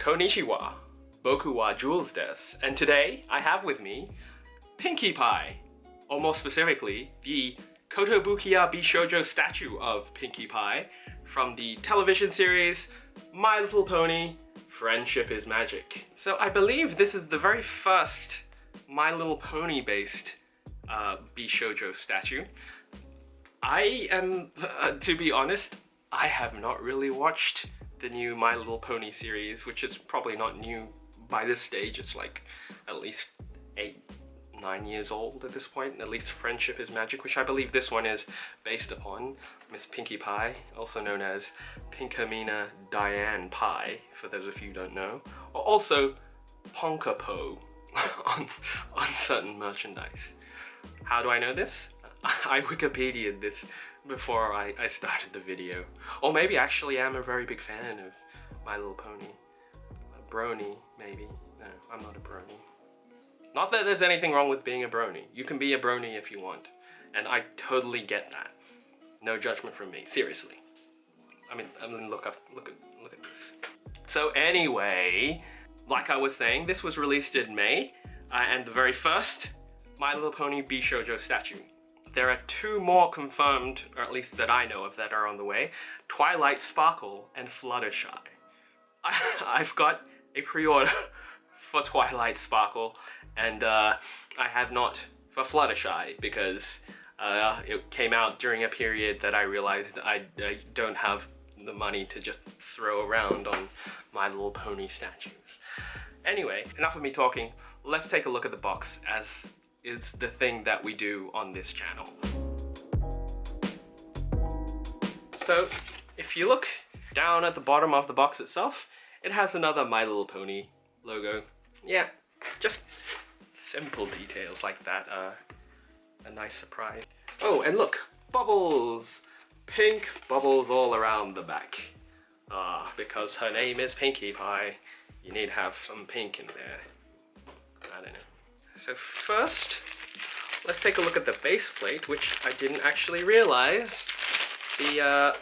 Konnichiwa, Boku wa Jules desu, and today I have with me Pinkie Pie, or more specifically, the Kotobukiya Bishoujo statue of Pinkie Pie from the television series My Little Pony: Friendship is Magic. So I believe this is the very first My Little Pony based Bishoujo statue. I am, to be honest, I have not really watched the new My Little Pony series, which is probably not new by this stage. It's like at least 8-9 years old at this point. At least Friendship is Magic, which I believe this one is based upon. Miss Pinkie Pie, also known as Pinkamena Diane Pie, for those of you who don't know, or also Ponka Po on certain merchandise. How do I know this? I Wikipedia'd this before I started the video. Or maybe actually I'm a very big fan of My Little Pony. A brony, maybe. No, I'm not a brony. Not that there's anything wrong with being a brony. You can be a brony if you want. And I totally get that. No judgment from me, seriously. I mean look at this. So anyway, like I was saying, this was released in May, and the very first My Little Pony Bishoujo statue. There are 2 more confirmed, or at least that I know of, that are on the way. Twilight Sparkle and Fluttershy. I've got a pre-order for Twilight Sparkle, and I have not for Fluttershy, because it came out during a period that I realized I don't have the money to just throw around on My Little Pony statues. Anyway, enough of me talking. Let's take a look at the box, as is the thing that we do on this channel. So, if you look down at the bottom of the box itself, it has another My Little Pony logo. Yeah, just simple details like that are a nice surprise. Oh, and look, bubbles! Pink bubbles all around the back. Because her name is Pinkie Pie, you need to have some pink in there. I don't know. So first, let's take a look at the base plate, which I didn't actually realize the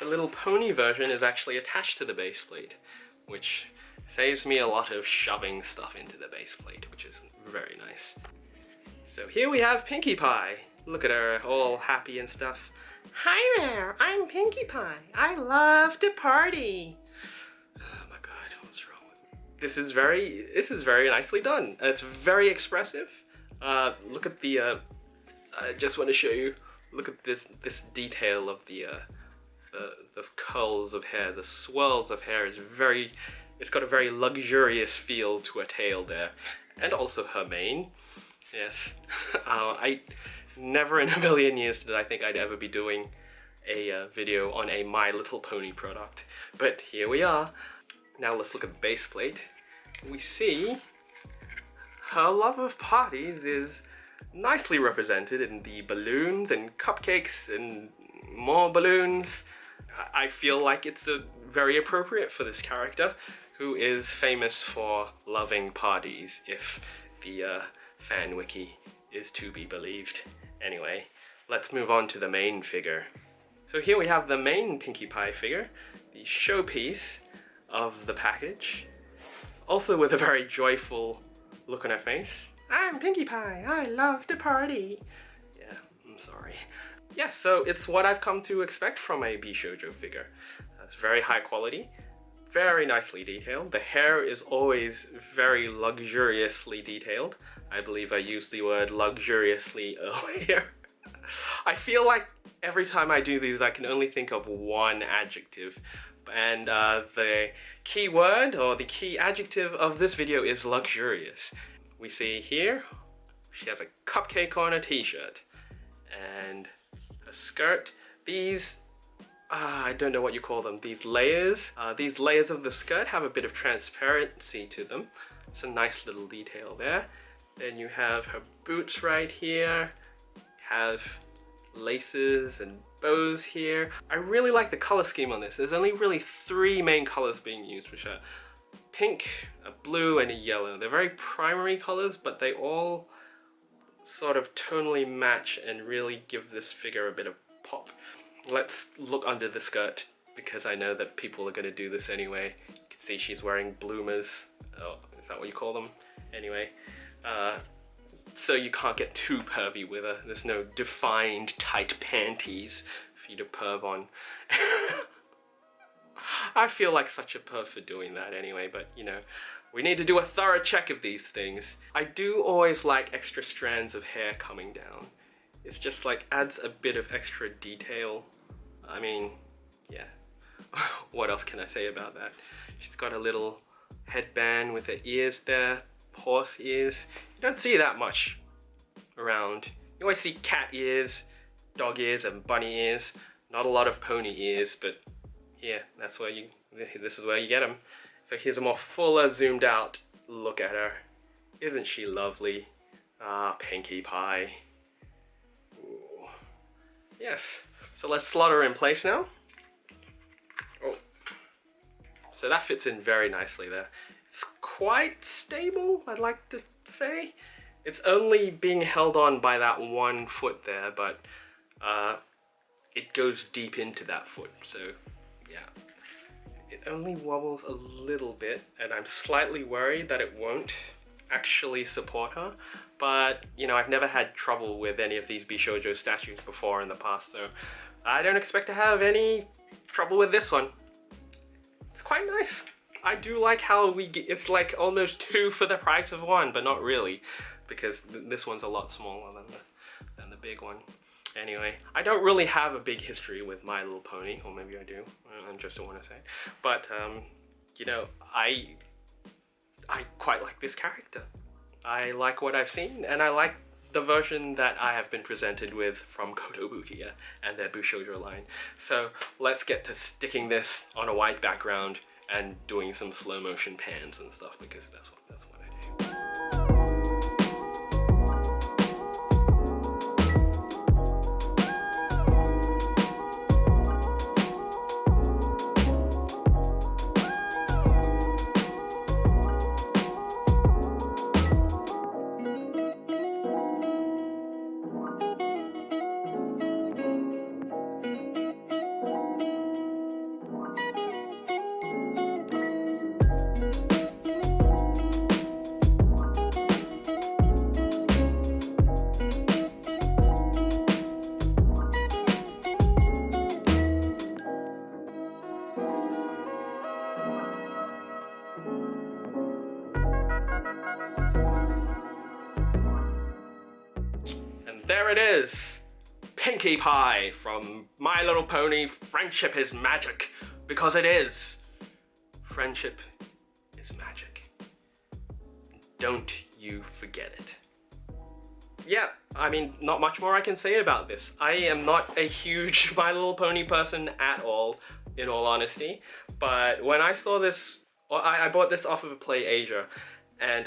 little pony version is actually attached to the base plate, which saves me a lot of shoving stuff into the base plate, which is very nice. So here we have Pinkie Pie. Look at her, all happy and stuff. Hi there, I'm Pinkie Pie. I love to party. Oh my god, what's wrong with me? This is very nicely done. It's very expressive. Look at the, I just want to show you, look at this detail of the curls of hair, the swirls of hair is it's got a very luxurious feel to her tail there. And also her mane. Yes. I never in a million years did I think I'd ever be doing a video on a My Little Pony product. But here we are. Now let's look at the base plate. We see her love of parties is nicely represented in the balloons and cupcakes and more balloons. I feel like it's very appropriate for this character, who is famous for loving parties, if the fan wiki is to be believed. Anyway, let's move on to the main figure. So here we have the main Pinkie Pie figure, the showpiece of the package, also with a very joyful look on her face. I'm Pinkie Pie, I love to party. Yeah, I'm sorry. Yeah, so it's what I've come to expect from a Bishoujo figure. It's very high quality, very nicely detailed. The hair is always very luxuriously detailed. I believe I used the word luxuriously earlier. I feel like every time I do these I can only think of one adjective, and the key word or the key adjective of this video is luxurious. We see here she has a cupcake on a t-shirt and a skirt. These I don't know what you call them, these layers of the skirt have a bit of transparency to them. It's a nice little detail there. Then you have her boots right here, have laces and bows here. I really like the color scheme on this. There's only really 3 main colors being used, which are pink, a blue, and a yellow. They're very primary colors, but they all sort of tonally match and really give this figure a bit of pop. Let's look under the skirt, because I know that people are going to do this anyway. You can See, she's wearing bloomers. Oh, is that what you call them? Anyway, so you can't get too pervy with her. There's no defined tight panties for you to perv on. I feel like such a perv for doing that anyway, but you know, we need to do a thorough check of these things. I do always like extra strands of hair coming down. It's just like adds a bit of extra detail. I mean, yeah. What else can I say about that? She's got a little headband with her ears there, horse ears. You don't see that much around. You always see cat ears, dog ears, and bunny ears. Not a lot of pony ears, but yeah, this is where you get them. So here's a more fuller, zoomed out look at her. Isn't she lovely? Ah, Pinkie Pie. Ooh. Yes. So let's slot her in place now. Oh. So that fits in very nicely there. It's quite stable, I'd like to say. It's only being held on by that one foot there, but it goes deep into that foot, so yeah. It only wobbles a little bit, and I'm slightly worried that it won't actually support her, but you know, I've never had trouble with any of these Bishoujo statues before in the past, so I don't expect to have any trouble with this one. It's quite nice. I do like how it's like almost 2 for the price of 1, but not really, because this one's a lot smaller than the big one. Anyway, I don't really have a big history with My Little Pony, or maybe I do, I just don't want to say. But, you know, I quite like this character. I like what I've seen, and I like the version that I have been presented with from Kotobukiya and their Bishoujo line. So let's get to sticking this on a white background and doing some slow motion pans and stuff, because that's what I do. There it is! Pinkie Pie from My Little Pony, Friendship is Magic, because it is. Friendship is magic. Don't you forget it. Yeah, I mean, not much more I can say about this. I am not a huge My Little Pony person at all, in all honesty, but when I saw this, I bought this off of Play Asia, and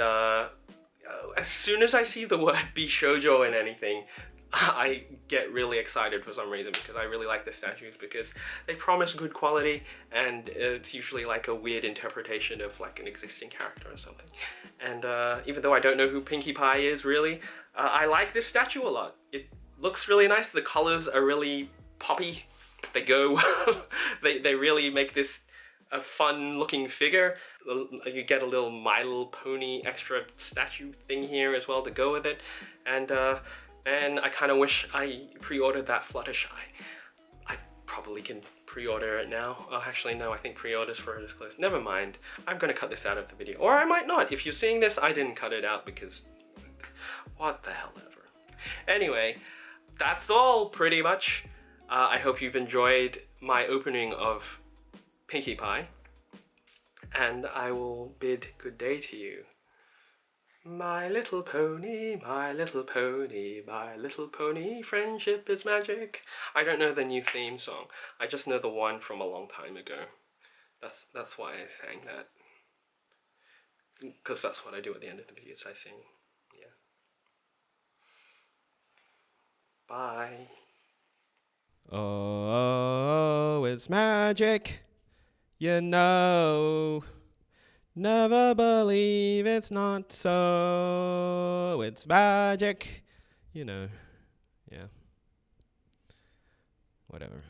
as soon as I see the word Bishoujo in anything, I get really excited for some reason, because I really like the statues, because they promise good quality, and it's usually like a weird interpretation of like an existing character or something. And even though I don't know who Pinkie Pie is really, I like this statue a lot. It looks really nice. The colors are really poppy. They go, they really make this a fun looking figure. You get a little My Little Pony extra statue thing here as well to go with it, and I kind of wish I pre-ordered that Fluttershy. I probably can pre-order it now. Oh, actually no, I think pre-orders for it is closed. Never mind, I'm gonna cut this out of the video, or I might not. If you're seeing this, I didn't cut it out because what the hell ever. Anyway, that's all pretty much. I hope you've enjoyed my opening of Pinkie Pie, and I will bid good day to you. My little pony, my little pony, my little pony, friendship is magic. I don't know the new theme song. I just know the one from a long time ago. That's why I sang that. Because that's what I do at the end of the videos, I sing. Yeah. Bye. Oh, it's magic. You know, never believe it's not so. It's magic, you know, yeah, whatever.